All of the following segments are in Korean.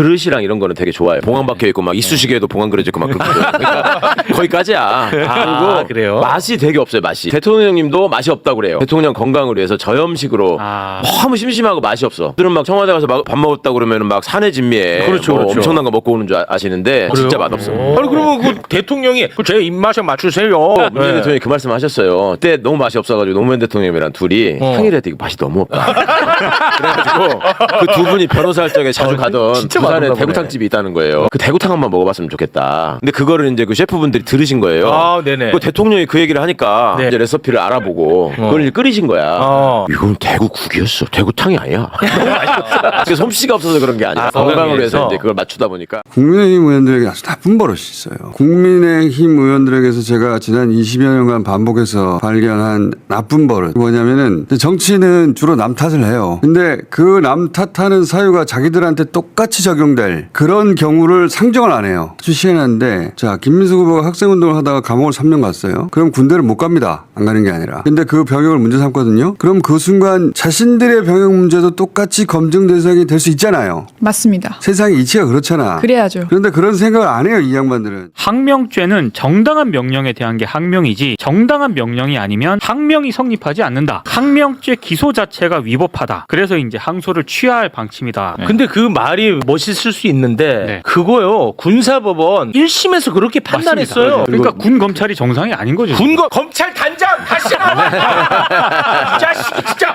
그릇이랑 이런 거는 되게 좋아요. 봉황 박혀 있고 막 이쑤시개에도 봉황 그려져 있고 막 그러니까 거기까지야. 그리고 그래요? 맛이 되게 없어요. 맛이. 대통령님도 맛이 없다고 그래요. 대통령 건강을 위해서 저염식으로 너무 심심하고 맛이 없어. 들은 막 청와대 가서 막 밥 먹었다 그러면 막 산의 진미에 그렇죠, 뭐 그렇죠. 엄청난 거 먹고 오는 줄 아시는데 진짜 맛없어. 아니 그러면 그 대통령이 제 입맛에 맞추세요. 문재인 대통령이 그 말씀 하셨어요. 그때 너무 맛이 없어가지고 노무현 대통령이랑 둘이 항의를 했더니 맛이 너무 없다. 그래가지고 그 두 분이 변호사 할 적에 자주 가던 부산에 대구탕집이 있다는 거예요. 그 대구탕 한번 먹어봤으면 좋겠다. 근데 그거를 이제 그 셰프분들이 들으신 거예요. 아, 네네. 그 대통령이 그 얘기를 하니까 이제 레시피를 알아보고 그걸 이제 끓이신 거야. 이건 대구국이었어. 대구탕이 아니야. 너무 맛있었어. 그 솜씨가 없어서 그런 게 아니라 건강을 위해서 이제 그걸 맞추다 보니까. 국민의힘 의원들에게 아주 나쁜 버릇이 있어요. 국민의힘 의원들에게서 제가 지난 20여 년간 반복해서 발견한 나쁜 버릇 뭐냐면은 정치는 주로 남 탓을 해요. 근데 그 남 탓하는 사유가 자기들한테 똑같이 적용될 그런 경우를 상정을 안 해요. 아주 희한한데 자 김민수 후보가 학생운동을 하다가 감옥을 3년 갔어요. 그럼 군대를 못 갑니다. 안 가는 게 아니라. 근데 그 병역을 문제 삼거든요. 그럼 그 순간 자신들의 병역 문제도 똑같이 검증 대상이 될 수 있잖아요. 맞습니다. 세상의 이치가 그렇잖아. 그래야죠. 그런데 그런 생각을 안 해요. 이 양반들은. 항명죄는 정당한 명령에 대한 게 항명이지 정당한 명령이 아니면 항명이 성립하지 않는다. 항명죄 기소 자체가 위법하다. 그래서 이제 항소를 취해야 할 방침이다. 근데 그 말이 멋있을 수 있는데 그거요 군사법원 1심에서 그렇게 판단했어요. 그러니까 군 검찰이 정상이 아닌 거죠. 검찰 단장 다시 나와. 이 자식이 진짜.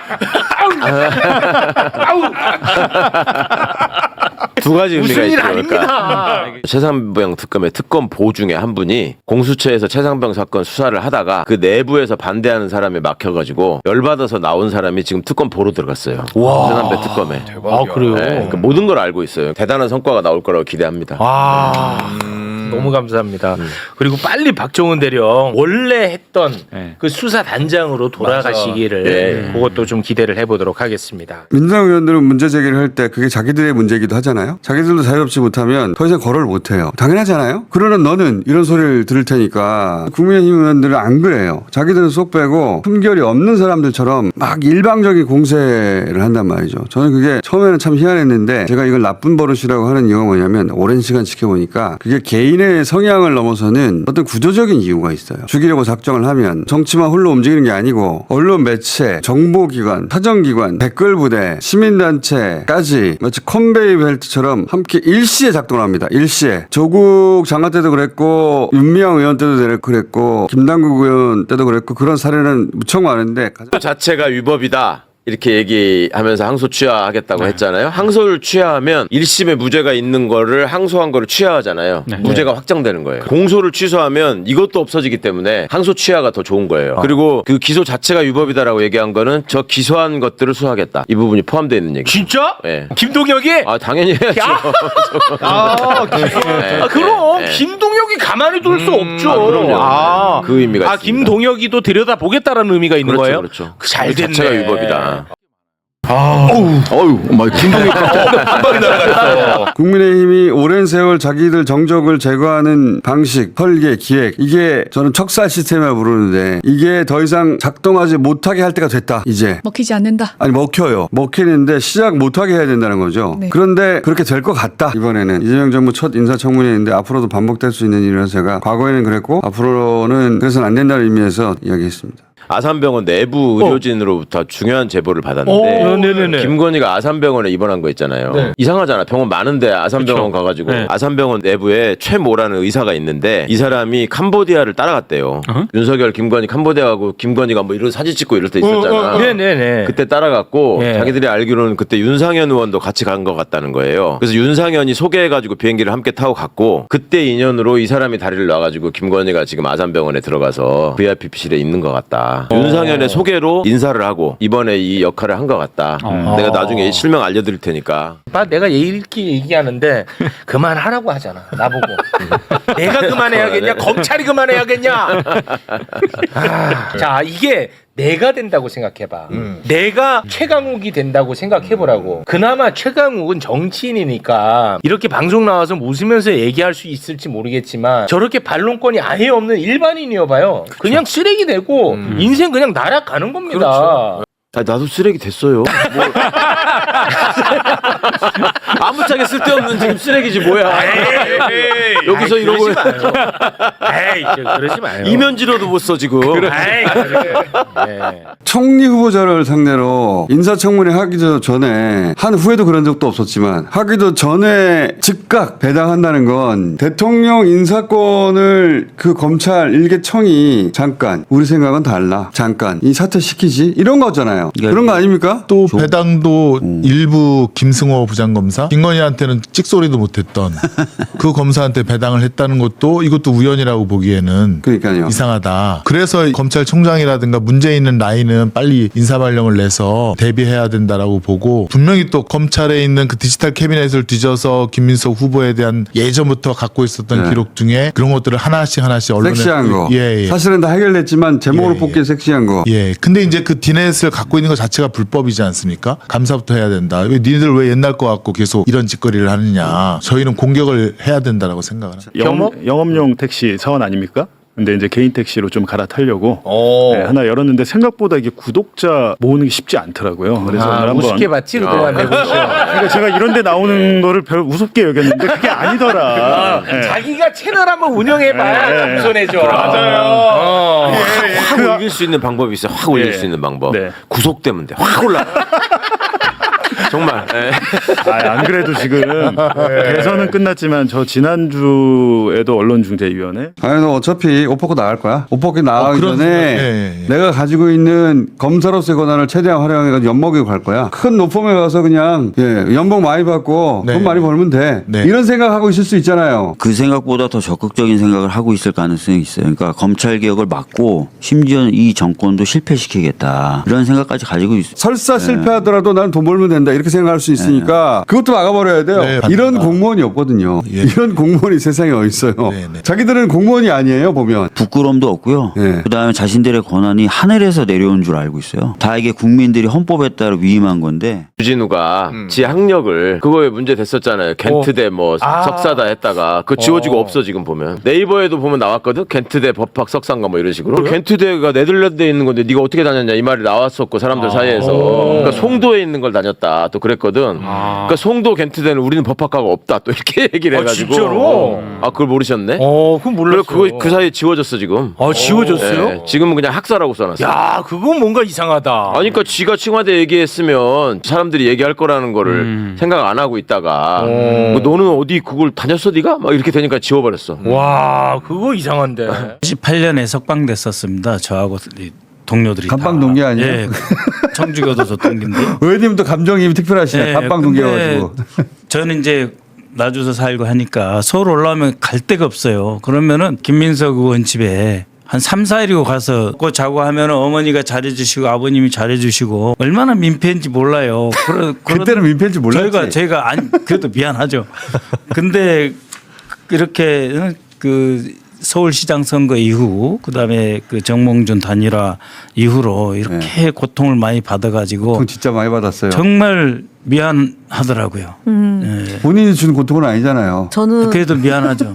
아우. 두 가지 의미가 무슨 일 있죠. 아닙니다. 최상병 특검의 특검보 중에 한 분이 공수처에서 최상병 사건 수사를 하다가 그 내부에서 반대하는 사람이 막혀가지고 열받아서 나온 사람이 지금 특검보로 들어갔어요. 최상병 특검에. 아 그래요. 네, 그러니까 모든 걸 알고 있어요. 대단한 성과가 나올 거라고 기대합니다. 너무 감사합니다. 그리고 빨리 박정훈 대령 원래 했던 그 수사 단장으로 돌아가시기를 그것도 좀 기대를 해보도록 하겠습니다. 민주당 의원들은 문제 제기를 할 때 그게 자기들의 문제이기도 하잖아요. 자기들도 자유롭지 못하면 더 이상 거론을 못해요. 당연하잖아요. 그러는 너는 이런 소리를 들을 테니까 국민의힘 의원들은 안 그래요. 자기들은 쏙 빼고 품결이 없는 사람들처럼 막 일방적인 공세를 한단 말이죠. 저는 그게 처음에는 참 희한했는데 제가 이걸 나쁜 버릇이라고 하는 이유가 뭐냐면 오랜 시간 지켜보니까 그게 개인의 성향을 넘어서는 어떤 구조적인 이유가 있어요. 죽이려고 작정을 하면 정치만 홀로 움직이는 게 아니고 언론 매체, 정보기관, 사정기관, 댓글부대, 시민단체까지 마치 컨베이 벨트처럼 함께 일시에 작동을 합니다. 일시에. 조국 장관 때도 그랬고 윤미향 의원 때도 그랬고 김남국 의원 때도 그랬고 그런 사례는 무척 많은데 그 자체가 위법이다. 이렇게 얘기하면서 항소 취하하겠다고 했잖아요. 항소를 취하하면 1심에 무죄가 있는 거를 항소한 거를 취하하잖아요. 무죄가 확정되는 거예요. 공소를 취소하면 이것도 없어지기 때문에 항소 취하가 더 좋은 거예요. 그리고 그 기소 자체가 위법이다라고 얘기한 거는 저 기소한 것들을 수하겠다. 이 부분이 포함되어 있는 얘기. 진짜? 네. 김동혁이? 아 당연히 해야죠. 그럼 김동혁이 가만히 둘 수 없죠. 그럼요. 그 의미가 있습니다. 김동혁이도 들여다 보겠다라는 의미가 있는 거예요? 그렇죠. 잘 됐네. 자체가 위법이다. 김동혁 한 방에 날아갔어. 국민의힘이 오랜 세월 자기들 정적을 제거하는 방식, 설계, 기획 이게 저는 척살 시스템이라고 부르는데 이게 더 이상 작동하지 못하게 할 때가 됐다. 이제. 먹히지 않는다. 아니 먹혀요. 먹히는데 시작 못하게 해야 된다는 거죠. 네. 그런데 그렇게 될 것 같다. 이번에는 이재명 정부 첫 인사청문회인데 앞으로도 반복될 수 있는 일이라서 제가 과거에는 그랬고 앞으로는 그래서는 안 된다는 의미에서 이야기했습니다. 아산병원 내부 의료진으로부터 중요한 제보를 받았는데 김건희가 아산병원에 입원한 거 있잖아요. 이상하잖아. 병원 많은데 아산병원 가가지고 아산병원 내부에 최모라는 의사가 있는데 이 사람이 캄보디아를 따라갔대요. 윤석열, 김건희 캄보디아 가고 김건희가 뭐 이런 사진 찍고 이럴 때 있었잖아. 그때 따라갔고 자기들이 알기로는 그때 윤상현 의원도 같이 간 것 같다는 거예요. 그래서 윤상현이 소개해가지고 비행기를 함께 타고 갔고 그때 인연으로 이 사람이 다리를 놔가지고 김건희가 지금 아산병원에 들어가서 VIP실에 있는 것 같다. 윤상현의 소개로 인사를 하고 이번에 이 역할을 한 것 같다. 내가 나중에 실명 알려드릴 테니까. 내가 예의 있게 얘기하는데 그만하라고 하잖아. 나보고. 내가 그만해야겠냐? 검찰이 그만해야겠냐? 자, 이게 내가 된다고 생각해봐. 내가 최강욱이 된다고 생각해보라고. 그나마 최강욱은 정치인이니까 이렇게 방송 나와서 웃으면서 얘기할 수 있을지 모르겠지만 저렇게 반론권이 아예 없는 일반인이어봐요. 그냥 쓰레기 되고 인생 그냥 날아가는 겁니다. 아, 나도 쓰레기 됐어요. 뭐. 아무짝에 쓸데없는 지금 쓰레기지 뭐야. 여기서 이러고 에이, 그러지 마요. 이면지로도 못 써 지금. 에이, 네. 총리 후보자를 상대로 인사청문회 하기도 전에 한 후에도 그런 적도 없었지만 하기도 전에 즉각 배당한다는 건 대통령 인사권을 그 검찰 일개청이 잠깐 우리 생각은 달라 잠깐 이 사퇴 시키지 이런 거잖아요. 그런 거 아닙니까? 또 배당도 일부 김승호 부장검사 김건희한테는 찍소리도 못했던 그 검사한테 배당을 했다는 것도 이것도 우연이라고 보기에는 그러니까요. 이상하다. 그래서 검찰총장이라든가 문제 있는 라인은 빨리 인사발령을 내서 대비해야 된다라고 보고 분명히 또 검찰에 있는 그 디지털 캐비넷을 뒤져서 김민석 후보에 대한 예전부터 갖고 있었던 네. 기록 중에 그런 것들을 하나씩 언론에 섹시한 거. 예. 사실은 다 해결됐지만 제목으로 뽑기에 섹시한 거. 예. 근데 이제 그 디넷을 갖고 있는 것 자체가 불법이지 않습니까? 감사부터 해야 된다. 왜 니들 왜 옛날 거 갖고 계속 이런 짓거리를 하느냐. 저희는 공격을 해야 된다라고 생각을 합니다. 영업용 택시 사원 아닙니까? 근데 이제 개인 택시로 좀 갈아타려고 오. 네, 하나 열었는데 생각보다 이게 구독자 모으는 게 쉽지 않더라고요. 그래서 오늘 한번 우습게 봤지 그동안 내고쇼. 그러니까 제가 이런 데 나오는 거를 별 우습게 여겼는데 그게 아니더라. 네. 자기가 채널 한번 운영해봐야 겸손해져. 맞아요. 확 올릴 수 있는 방법이 있어요. 확 올릴 예. 수 있는 방법. 네. 구속되면 돼. 확 올라. 정말. 예. 안 그래도 지금 대선은 끝났지만 저 지난주에도 언론중재위원회 아니 너 어차피 오퍼컷 나갈 거야. 오퍼컷 나가기 그런 전에 생각, 예. 내가 가지고 있는 검사로서의 권한을 최대한 활용해서 연목에 갈 거야. 큰 로펌에 가서 그냥 연봉 많이 받고 네. 돈 많이 벌면 돼. 네. 이런 생각하고 있을 수 있잖아요. 그 생각보다 더 적극적인 생각을 하고 있을 가능성이 있어요. 그러니까 검찰 개혁을 막고 심지어 이 정권도 실패시키겠다. 이런 생각까지 가지고 있어요. 설사 실패하더라도 난 돈 벌면 된다 이렇게 생각할 수 있으니까 그것도 막아버려야 돼요. 네, 이런 맞습니다. 공무원이 없거든요. 예. 이런 공무원이 세상에 어디 있어요. 네, 네. 자기들은 공무원이 아니에요 보면. 부끄러움도 없고요. 네. 그다음에 자신들의 권한이 하늘에서 내려온 줄 알고 있어요. 다 이게 국민들이 헌법에 따라 위임한 건데 유진우가 지 학력을 그거에 문제 됐었잖아요. 겐트대 뭐 석사다 했다가 그거 지워지고 없어 지금 보면. 네이버에도 보면 나왔거든. 겐트대 법학 석사인가 뭐 이런 식으로. 겐트대가 네덜란드에 있는 건데 네가 어떻게 다녔냐 이 말이 나왔었고 사람들 사이에서. 그러니까 송도에 있는 걸 다녔다 또 그랬거든. 그러니까 송도 겐트대는 우리는 법학과가 없다 또 이렇게 얘기를 해가지고. 진짜로? 아 그걸 모르셨네? 그건 몰랐어. 그거 그 사이에 지워졌어 지금. 지워졌어요? 네, 지금은 그냥 학사라고 써놨어. 야, 그건 뭔가 이상하다. 아니, 그러니까 지가 청와대 얘기했으면 사람들이 얘기할 거라는 거를 생각 안 하고 있다가 뭐 너는 어디 그걸 다녔어 네가? 막 이렇게 되니까 지워버렸어. 와, 그거 이상한데. 18년에 석방됐었습니다. 저하고 이 동료들이 감방 다. 동기 아니에요? 예, 청주교도소 동기인데. 의원님도 감정이 특별하시네. 감방 동기여가지고. 저는 이제 나주서 살고 하니까 서울 올라오면 갈 데가 없어요. 그러면은 김민석 의원 집에 한 3, 4일이고 가서 그 자고 하면 어머니가 잘해주시고 아버님이 잘해주시고 얼마나 민폐인지 몰라요. 그때는 민폐인지 몰랐지. 저희가 아니 그래도 미안하죠. 근데 이렇게 그 서울시장 선거 이후 그다음에 그 정몽준 단일화 이후로 이렇게 고통을 많이 받아가지고 고통 진짜 많이 받았어요. 정말 미안하더라고요. 본인이 준 고통은 아니잖아요. 저는 그래도 미안하죠.